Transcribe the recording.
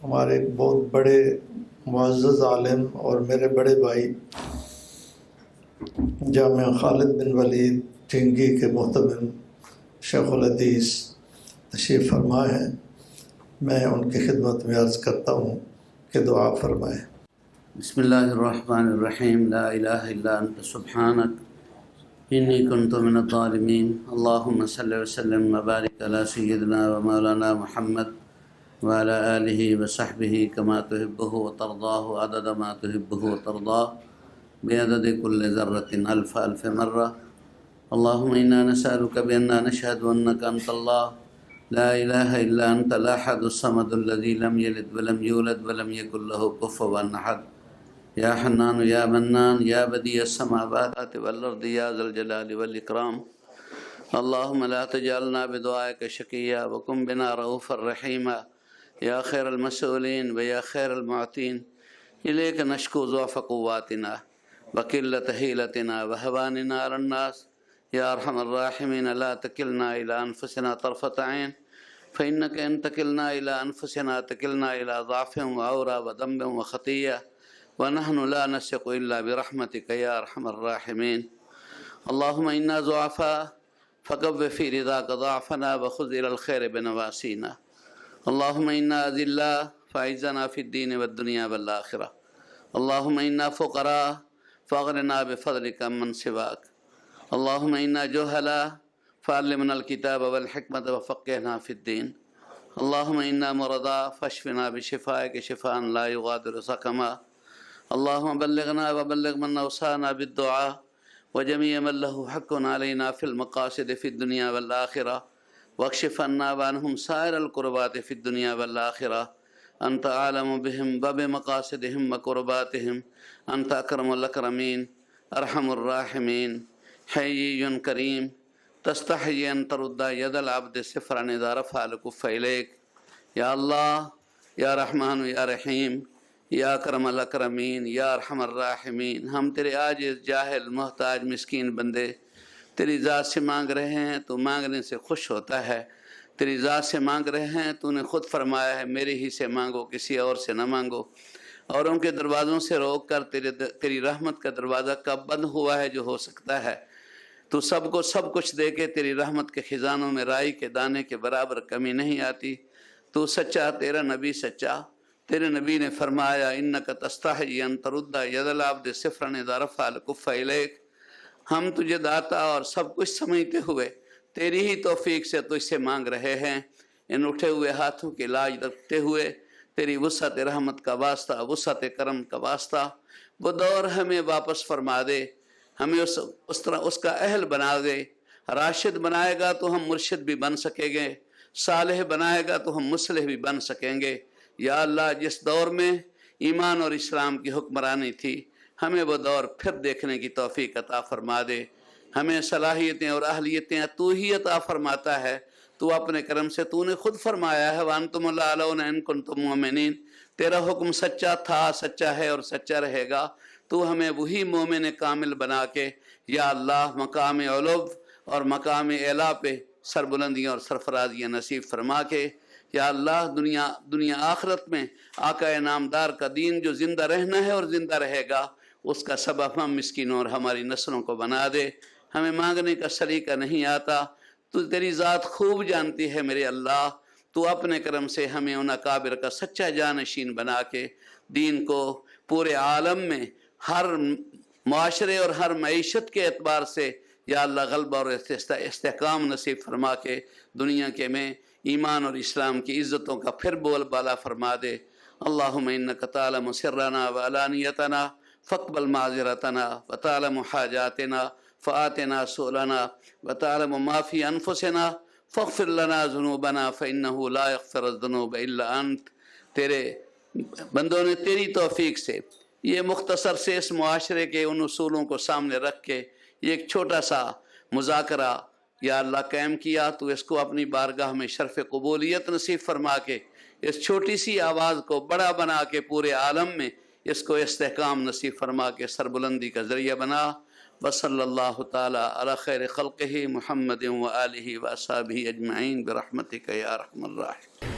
ہمارے ایک بہت بڑے معزز عالم اور میرے بڑے بھائی جامعہ خالد بن ولید ٹھنگی کے محتمم شیخ الحدیث تشریف فرما ہیں۔ میں ان کی خدمت میں عرض کرتا ہوں کہ دعا فرمائیں۔ بسم اللہ الرحمن الرحیم، لا الہ الا انت سبحانک انی کنت من الظالمین، اللہم صلی وسلم وبارک علی سیدنا و مولانا محمد وعلی آلہ وصحبہ کما تحبہ وترضاہ عدد ما تحبہ وترضاہ بعدد کل ذرۃ الف الف مرہ۔ اللہم انا نسألک بأننا نشہد انک انت اللہ لا الہ الا انت الاحد الصمد الذی لم یلد ولم یولد ولم یکن لہ کفوا احد، یا حنان یا منان یا بدیع السماوات والارض یا ذا الجلال والاکرام۔ اللہم لا تجعلنا بدعائک شقیا وکن بنا رؤوفا رحیما، یا خیر المسئولین و یا خیر المعطین، الیک نشکو ضعف قواتنا وقلت حیلتنا وہواننا علی الناس، یا ارحم الراحمین لا تکلنا الی انفسنا طرفۃ عین فإنک ان تکلنا الی انفسنا تکلنا الی ضعف وعورا وذنب وخطیہ ونحن لا نثق الا برحمتک یا ارحم الراحمین۔ اللہم انا ضعفاء فقو فی رضاک ضعفنا وخذ الی الخیر بنواسینا۔ اللہم انا اذلاء فاعزنا فی الدین والدنیا والآخرہ۔ اللہم انا فقراء فاغننا بفضلک عمن سواک۔ اللہم انا جہلاء فعلمنا الکتاب والحکمت وفقہنا فی الدین۔ اللہم انا مرضاء فاشفنا بشفائک شفاء لا یغادر سقما۔ اللہم بلغنا وبلغ من اوصانا بالدعاء وجميع من له حق علينا في المقاصد في الدنيا والآخرة، واكشف عنا وعنهم سائر الكربات في الدنيا والآخرة، أنت أعلم بهم وبمقاصدهم وكرباتهم، أنت أكرم الأكرمين أرحم الراحمين حي كريم، تستحي أن ترد يد العبد صفرا إذا رفع الكف إليك، يا الله يا رحمن يا رحيم یا اکرم الاکرمین یا ارحم الراحمین۔ ہم تیرے عاجز جاہل محتاج مسکین بندے تیری ذات سے مانگ رہے ہیں، تو مانگنے سے خوش ہوتا ہے۔ تیری ذات سے مانگ رہے ہیں، تو نے خود فرمایا ہے میرے ہی سے مانگو، کسی اور سے نہ مانگو۔ اوروں کے دروازوں سے روک کر تیری رحمت کا دروازہ کب بند ہوا ہے جو ہو سکتا ہے؟ تو سب کو سب کچھ دے کے تیری رحمت کے خزانوں میں رائی کے دانے کے برابر کمی نہیں آتی۔ تو سچا، تیرا نبی سچا۔ تیرے نبی نے فرمایا انک تستحی ان ترد ید العبد صفرا اذا رفع الکف الیک۔ ہم تجھے داتا اور سب کچھ سمجھتے ہوئے تیری ہی توفیق سے تجھ سے مانگ رہے ہیں۔ ان اٹھے ہوئے ہاتھوں کی لاج رکھتے ہوئے تیری وسعت رحمت کا واسطہ، وسعت کرم کا واسطہ، وہ دور ہمیں واپس فرما دے، ہمیں اس کا اہل بنا دے۔ راشد بنائے گا تو ہم مرشد بھی بن سکیں گے، صالح بنائے گا تو ہم مصلح بھی بن سکیں گے۔ یا اللہ، جس دور میں ایمان اور اسلام کی حکمرانی تھی، ہمیں وہ دور پھر دیکھنے کی توفیق عطا فرما دے۔ ہمیں صلاحیتیں اور اہلیتیں تو ہی عطا فرماتا ہے۔ تو اپنے کرم سے تو نے خود فرمایا ہے وَأَنْتُمُ الْأَعْلَوْنَ إِن كُنتُم مُؤْمِنِينَ۔ تیرا حکم سچا تھا، سچا ہے اور سچا رہے گا۔ تو ہمیں وہی مومن کامل بنا کے یا اللہ مقام علو اور مقام اعلیٰ پہ سربلندیاں اور سرفرازیاں نصیب فرما کے، یا اللہ دنیا آخرت میں آقا نامدار کا دین جو زندہ رہنا ہے اور زندہ رہے گا، اس کا سبب ہم مسکینوں اور ہماری نسلوں کو بنا دے۔ ہمیں مانگنے کا سلیقہ نہیں آتا، تو تیری ذات خوب جانتی ہے میرے اللہ۔ تو اپنے کرم سے ہمیں ان اکابر کا سچا جانشین بنا کے دین کو پورے عالم میں ہر معاشرے اور ہر معیشت کے اعتبار سے یا اللہ غلبہ اور استحکام نصیب فرما کے دنیا کے میں ایمان اور اسلام کی عزتوں کا پھر بول بالا فرما دے۔ اللہم انک تعلم سرنا وعلانیتنا فاقبل معذرتنا وتعلم حاجاتنا فآتنا سؤلنا وتعلم ما فی انفسنا فاغفر لنا ذنوبنا فإنہ لا یغفر الذنوب الا انت۔ تیرے بندوں نے تیری توفیق سے یہ مختصر سے اس معاشرے کے ان اصولوں کو سامنے رکھ کے یہ ایک چھوٹا سا مذاکرہ یا اللہ قائم کیا، تو اس کو اپنی بارگاہ میں شرف قبولیت نصیب فرما کے اس چھوٹی سی آواز کو بڑا بنا کے پورے عالم میں اس کو استحکام نصیب فرما کے سربلندی کا ذریعہ بنا۔ وصلی اللہ تعالی علی خیر خلقہ محمد و آلہ و اصحابہ اجمعین برحمتک یا ارحم الراحمین۔